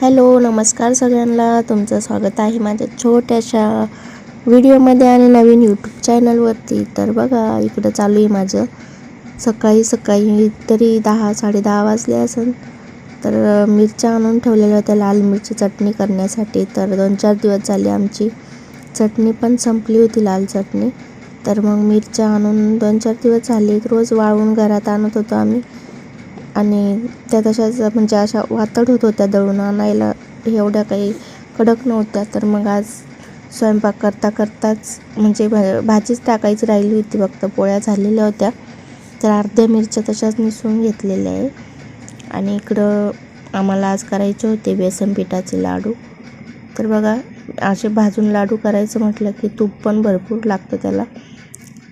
Hello, नमस्कार सगळ्यांना. तुमचं स्वागत आहे माझ्या छोट्याशा व्हिडिओमध्ये आणि नवीन यूट्यूब चॅनलवरती. तर बघा, इकडं चालू आहे माझं सकाळी तरी 10-10:30 वाजले असेल. तर मिरच्या आणून ठेवलेल्या होत्या लाल मिरची चटणी करण्यासाठी. तर 2-4 दिवस झाले आमची चटणी पण संपली होती, लाल चटणी. तर मग मिरच्या आणून 2-4 दिवस झाले रोज वाळवून घरात आणत होतो आम्ही. आणि त्या तशाच म्हणजे अशा वातड होत होत्या दळून आणायला, एवढ्या काही कडक नव्हत्या. तर मग आज स्वयंपाक करताच म्हणजे भाजीच टाकायची राहिली होती, फक्त पोळ्या झालेल्या होत्या. तर अर्ध्या मिरच्या तशाच निसून घेतलेल्या आहे. आणि इकडं आम्हाला आज करायचे होते बेसन पिठाचे लाडू. तर बघा, असे भाजून लाडू करायचं म्हटलं की तूप पण भरपूर लागतं त्याला.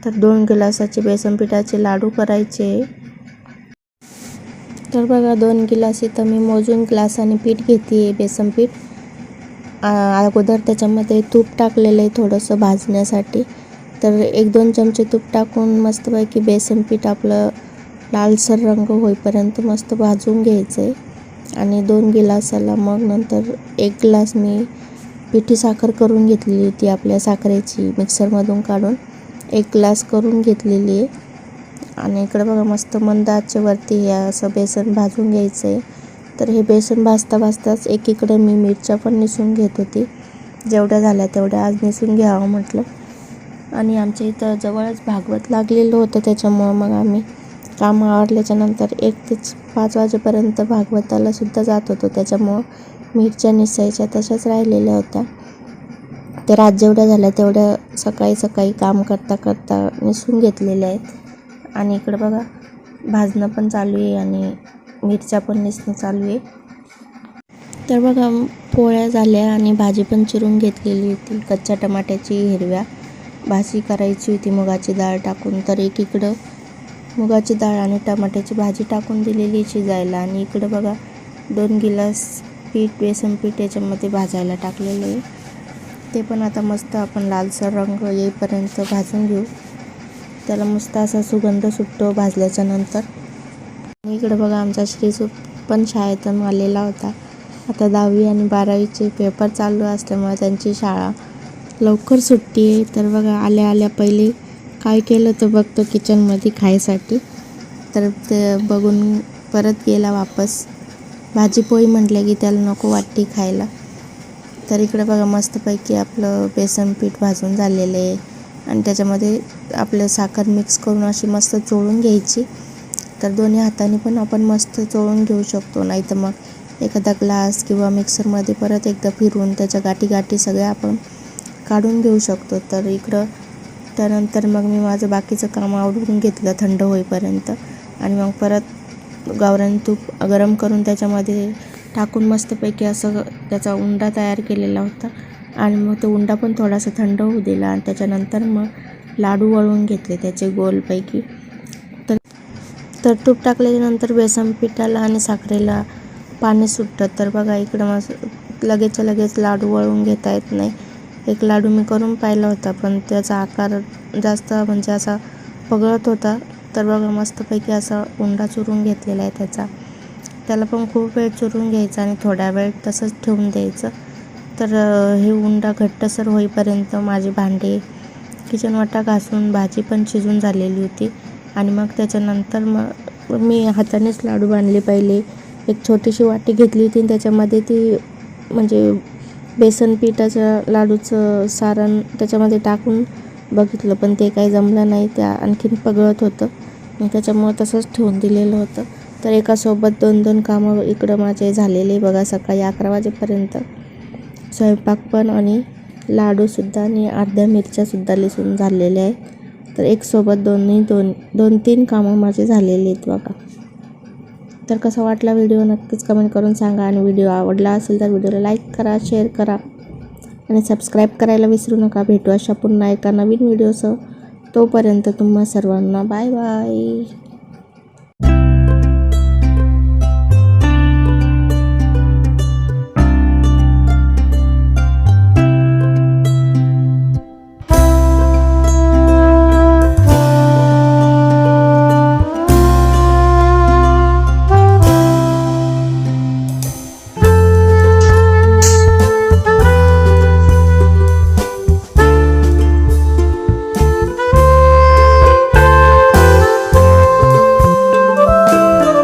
तर 2 गिलासाचे बेसन पिठाचे लाडू करायचे. तर बघा, 2 गिलास इथं मी मोजून ग्लासाने पीठ घेते आहे, बेसन पीठ. अगोदर त्याच्यामध्ये तूप टाकलेलं आहे थोडंसं भाजण्यासाठी. तर 1-2 चमचे तूप टाकून मस्तपैकी बेसन पीठ आपलं लालसर रंग होईपर्यंत मस्त भाजून घ्यायचं आहे. आणि 2 गिलासाला मग नंतर 1 ग्लास मी पिठी साखर करून घेतलेली होती, आपल्या साखरेची मिक्सरमधून काढून 1 ग्लास करून घेतलेली आहे. आणि इकडं बघा, मस्त मंद आचेवरती हे असं बेसन भाजून घ्यायचं आहे. तर हे बेसन भाजताच एकीकडे मी मिरच्या पण निसून घेत होती. जेवढ्या झाल्या तेवढ्या आज निसून घ्यावं म्हटलं. आणि आमच्या इथं जवळच भागवत लागलेलं होतं, त्याच्यामुळं मग आम्ही काम आवरल्याच्या नंतर 1 ते 5 वाजेपर्यंत भागवताला सुद्धा जात होतो. त्याच्यामुळं मिरच्या निसायच्या तशाच राहिलेल्या होत्या. तर आज जेवढ्या झाल्या तेवढ्या सकाळी काम करता निसून घेतलेल्या आहेत. आणि इकडं बघा, भाजणं पण चालू आहे आणि मिरच्या पण निसणं चालू आहे. तर बघा, पोळ्या झाल्या आणि भाजी पण चिरून घेतलेली होती कच्च्या टमाट्याची, हिरव्या. भाजी करायची होती मुगाची डाळ टाकून. तर एकीकडं मुगाची डाळ आणि टमाट्याची भाजी टाकून दिलेली शिजायला. आणि इकडं बघा, 2 गिलास बेसन पीठ याच्यामध्ये भाजायला टाकलेलं आहे. ते पण आता मस्त आपण लालसर रंग येईपर्यंत भाजून घेऊ. त्याला मस्त असा सुगंध सुटतो भाजल्याच्या नंतर. इकडे बघा, आमचा श्रीसू पण शाळेतून आलेला होता. आता 10वी आणि 12वीचे पेपर चालू असल्यामुळे त्यांची शाळा लवकर सुट्टी आहे. तर बघा, आल्या पहिले काय केलं तर बघतो किचनमध्ये खायसाठी. तर ते बघून परत गेला वापस. भाजी पोळी म्हटलं की त्याला नको वाटते खायला. तर इकडे बघा, मस्तपैकी आपलं बेसन पीठ भाजून झालेलं आहे. आणि त्याच्यामध्ये आपलं साखर मिक्स करून अशी मस्त चोळून घ्यायची. तर दोन्ही हाताने पण आपण मस्त चोळून घेऊ शकतो, नाही तर मग एखादा ग्लास किंवा मिक्सरमध्ये परत एकदा फिरवून त्याच्या गाठी सगळ्या आपण काढून घेऊ शकतो. तर इकडं त्यानंतर मग मी माझं बाकीचं काम आवरून घेतलं थंड होईपर्यंत. आणि मग परत गावरान तूप गरम करून त्याच्यामध्ये टाकून मस्तपैकी असं त्याचा उंडा तयार केलेला होता. आणि मग तो उंडा पण थोडासा थंड होऊ दिला. आणि त्याच्यानंतर मग लाडू वळून घेतले त्याचे गोलपैकी. तर तूप टाकल्यानंतर बेसन पिठाला आणि साखरेला पाणी सुटतं. तर बघा, इकडं मग लगेच लाडू वळून घेता येत नाही. एक लाडू मी करून पाहिला होता, पण त्याचा आकार जास्त म्हणजे असा पगळत होता. तर बघा, मस्तपैकी असा उंडा चुरून घेतलेला आहे त्याला पण खूप वेळ चुरून घ्यायचा आणि थोडा वेळ तसंच ठेवून द्यायचं. तर हे उंडा घट्टसर होईपर्यंत माझे भांडे, किचन वाटा घासून भाजी पण शिजून झालेली होती. आणि मग त्याच्यानंतर मग मी हातानेच लाडू बांधले. पहिले एक छोटीशी वाटी घेतली होती आणि त्याच्यामध्ये ती म्हणजे बेसन पिठाच्या लाडूचं सारण त्याच्यामध्ये टाकून बघितलं, पण ते काही जमलं नाही. त्या आणखीन पगळत होतं, मग त्याच्यामुळं तसंच ठेवून दिलेलं होतं. तर एकासोबत 2 कामं इकडं माझे झालेले बघा. सकाळी 11 वाजेपर्यंत स्वयंपाक पण आणि लाडूसुद्धा आणि अर्ध्या मिरच्यासुद्धा लिसून झालेल्या आहेत. तर एकसोबत 2-3 कामं माझे झालेले आहेत बघा. तर कसा वाटला व्हिडिओ नक्कीच कमेंट करून सांगा. आणि व्हिडिओ आवडला असेल तर व्हिडिओला लाईक करा, शेअर करा आणि सबस्क्राईब करायला विसरू नका. भेटू अशा पुन्हा एका नवीन व्हिडिओसह. तोपर्यंत तुम्हा सर्वांना बाय बाय.